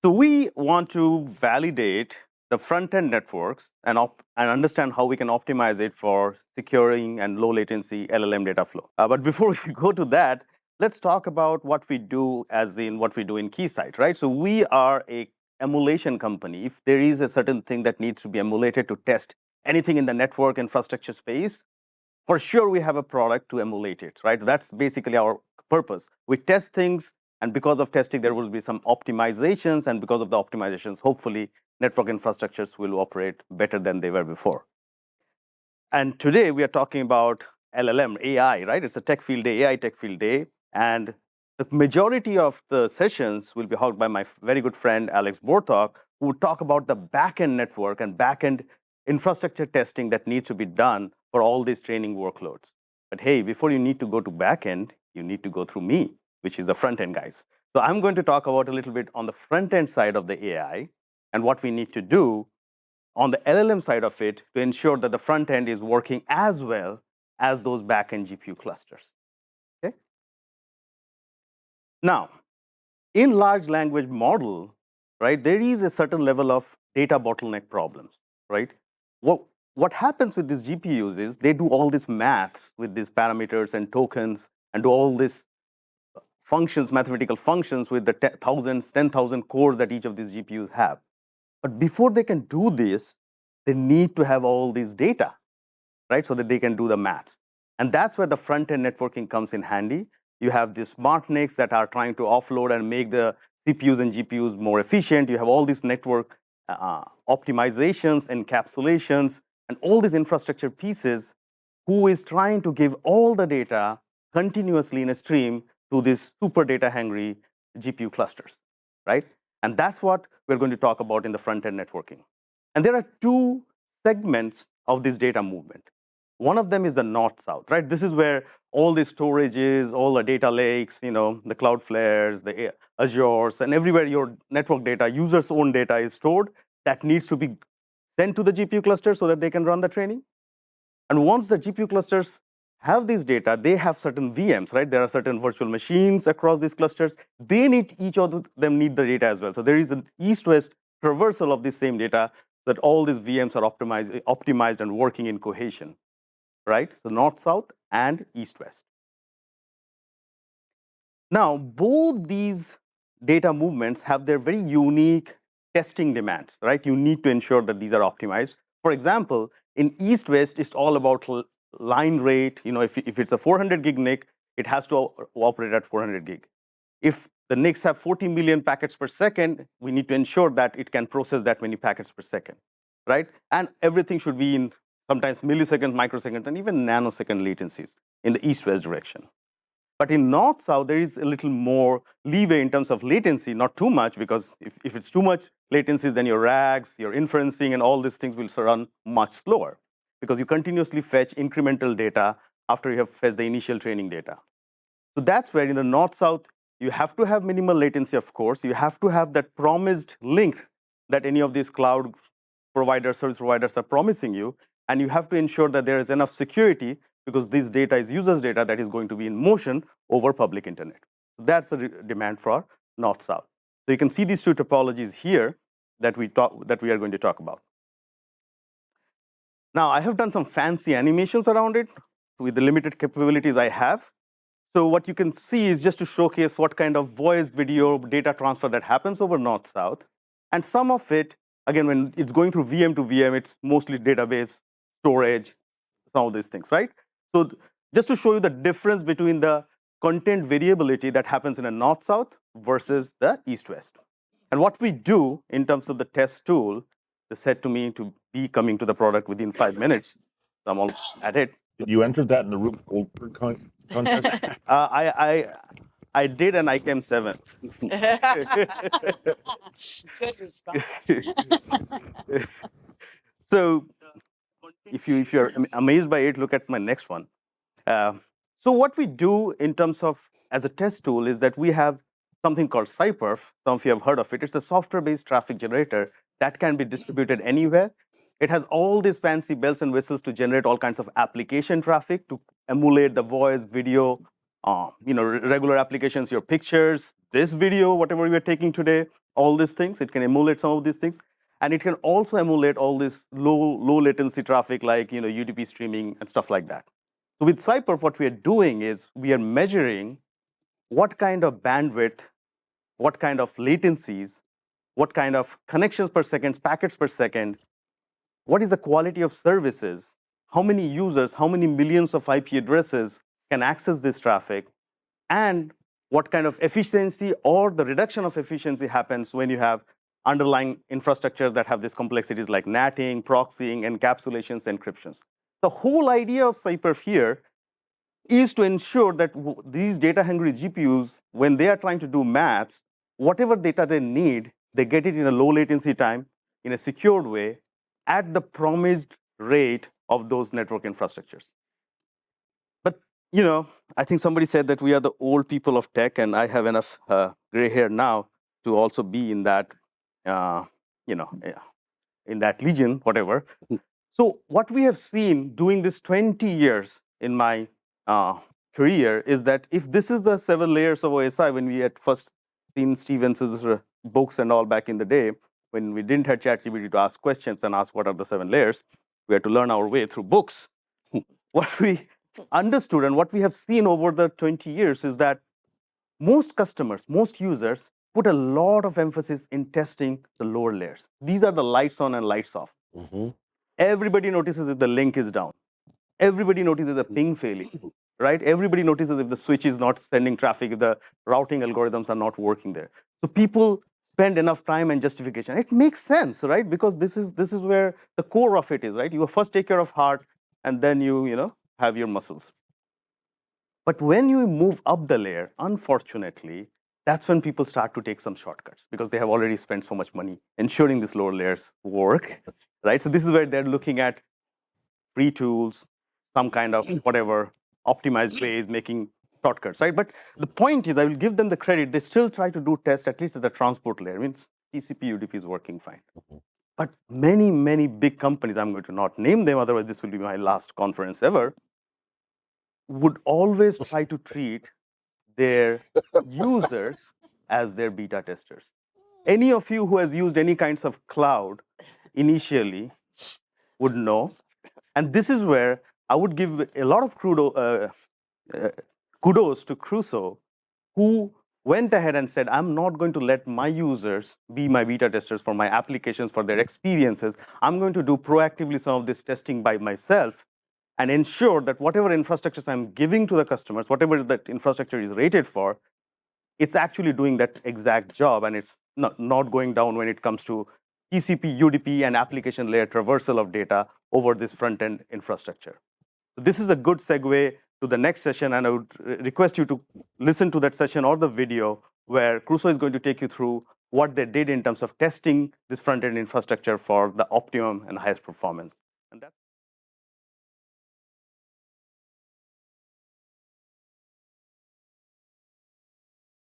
So we want to validate the front-end networks and understand how we can optimize it for securing and low latency LLM data flow. But before we go to that, let's talk about what we do as in what we do in Keysight, right? So we are a emulation company. If there is a certain thing that needs to be emulated to test anything in the network infrastructure space, for sure we have a product to emulate it, right? That's basically our purpose. We test things, and because of testing, there will be some optimizations, and because of the optimizations, hopefully, network infrastructures will operate better than they were before. And today we are talking about LLM, AI, right? It's a tech field day, AI tech field day, and the majority of the sessions will be held by my very good friend Alex Bortok, who will talk about the backend network and backend infrastructure testing that needs to be done for all these training workloads. But hey, before you need to go to backend, you need to go through me, which is the front end guys. So I'm going to talk about a little bit on the front end side of the AI and what we need to do on the LLM side of it to ensure that the front end is working as well as those backend GPU clusters. Okay? Now, in large language model, right, there is a certain level of data bottleneck problems, right? What happens with these GPUs is they do all these maths with these parameters and tokens and do all these functions, mathematical functions with the 10,000 cores that each of these GPUs have. But before they can do this, they need to have all this data, right? So that they can do the maths. And that's where the front-end networking comes in handy. You have these smart NICs that are trying to offload and make the CPUs and GPUs more efficient. You have all these network optimizations, encapsulations, and all these infrastructure pieces who is trying to give all the data continuously in a stream to these super data hungry GPU clusters, right? And that's what we're going to talk about in the front-end networking. And there are two segments of this data movement. One of them is the north-south, right? This is where all the storages, all the data lakes, the Cloudflares, the Azures, and everywhere your network data, users' own data is stored that needs to be sent to the GPU cluster so that they can run the training. And once the GPU clusters have this data, they have certain VMs, right? There are certain virtual machines across these clusters. They need, each of them need the data as well. So there is an east-west traversal of this same data that all these VMs are optimized and working in cohesion, right? So north-south and east-west. Now, both these data movements have their very unique testing demands, right? You need to ensure that these are optimized. For example, in east-west, it's all about line rate. If it's a 400 gig NIC, it has to operate at 400 gig. If the NICs have 40 million packets per second, we need to ensure that it can process that many packets per second, right? And everything should be in sometimes milliseconds, microseconds, and even nanosecond latencies in the east-west direction. But in north-south, there is a little more leeway in terms of latency, not too much, because if it's too much latency, then your RAGs, your inferencing, and all these things will run much slower because you continuously fetch incremental data after you have fetched the initial training data. So that's where in the north-south, you have to have minimal latency, of course. You have to have that promised link that any of these cloud providers, service providers are promising you. And you have to ensure that there is enough security because this data is users' data that is going to be in motion over public internet. That's the demand for north-south. So you can see these two topologies here that we are going to talk about. Now, I have done some fancy animations around it with the limited capabilities I have. So what you can see is just to showcase what kind of voice, video, data transfer that happens over north-south. And some of it, again, when it's going through VM to VM, it's mostly database, storage, some of these things, right? So just to show you the difference between the content variability that happens in a north-south versus the east-west. And what we do in terms of the test tool, they said to me to be coming to the product within 5 minutes. I'm almost at it. You entered that in the Rube Goldberg contest? I did, and I came 7th. Good response. So if you're amazed by it, look at my next one. So what we do in terms of as a test tool is that we have something called CyPerf. Some of you have heard of it. It's a software-based traffic generator that can be distributed anywhere. It has all these fancy bells and whistles to generate all kinds of application traffic to emulate the voice, video, regular applications, your pictures, this video, whatever we are taking today, all these things. It can emulate some of these things. And it can also emulate all this low latency traffic like UDP streaming and stuff like that. So with CyPerf, what we are doing is we are measuring what kind of bandwidth, what kind of latencies, what kind of connections per second, packets per second, what is the quality of services, how many users, how many millions of IP addresses can access this traffic, and what kind of efficiency or the reduction of efficiency happens when you have underlying infrastructures that have these complexities like NATing, proxying, encapsulations, encryptions. The whole idea of CyPerf here is to ensure that these data-hungry GPUs, when they are trying to do maths, whatever data they need, they get it in a low latency time, in a secured way, at the promised rate of those network infrastructures. But I think somebody said that we are the old people of tech, and I have enough gray hair now to also be in that, in that legion, whatever. So what we have seen doing this 20 years in my career is that if this is the 7 layers of OSI, when we had first seen Stevens's books and all back in the day, when we didn't have ChatGPT to ask questions and ask what are the 7 layers, we had to learn our way through books. What we understood and what we have seen over the 20 years is that most customers, most users put a lot of emphasis in testing the lower layers. These are the lights on and lights off. Everybody notices if the link is down. Everybody notices the ping failing, right? Everybody notices if the switch is not sending traffic, if the routing algorithms are not working there. So people spend enough time and justification. It makes sense, right? Because this is where the core of it is, right? You first take care of heart, and then you have your muscles. But when you move up the layer, unfortunately, that's when people start to take some shortcuts because they have already spent so much money ensuring these lower layers work, right? So this is where they're looking at free tools, some kind of whatever optimized ways, making shortcuts, right? But the point is, I will give them the credit. They still try to do tests at least at the transport layer. I mean, TCP UDP is working fine. But many, many big companies, I'm going to not name them, otherwise this will be my last conference ever, would always try to treat their users as their beta testers. Any of you who has used any kinds of cloud initially would know. And this is where I would give a lot of kudos to Crusoe, who went ahead and said, I'm not going to let my users be my beta testers for my applications, for their experiences. I'm going to do proactively some of this testing by myself and ensure that whatever infrastructures I'm giving to the customers, whatever that infrastructure is rated for, it's actually doing that exact job, and it's not going down when it comes to TCP, UDP, and application layer traversal of data over this front-end infrastructure. So this is a good segue to the next session, and I would request you to listen to that session or the video where Crusoe is going to take you through what they did in terms of testing this front-end infrastructure for the optimum and highest performance. And that's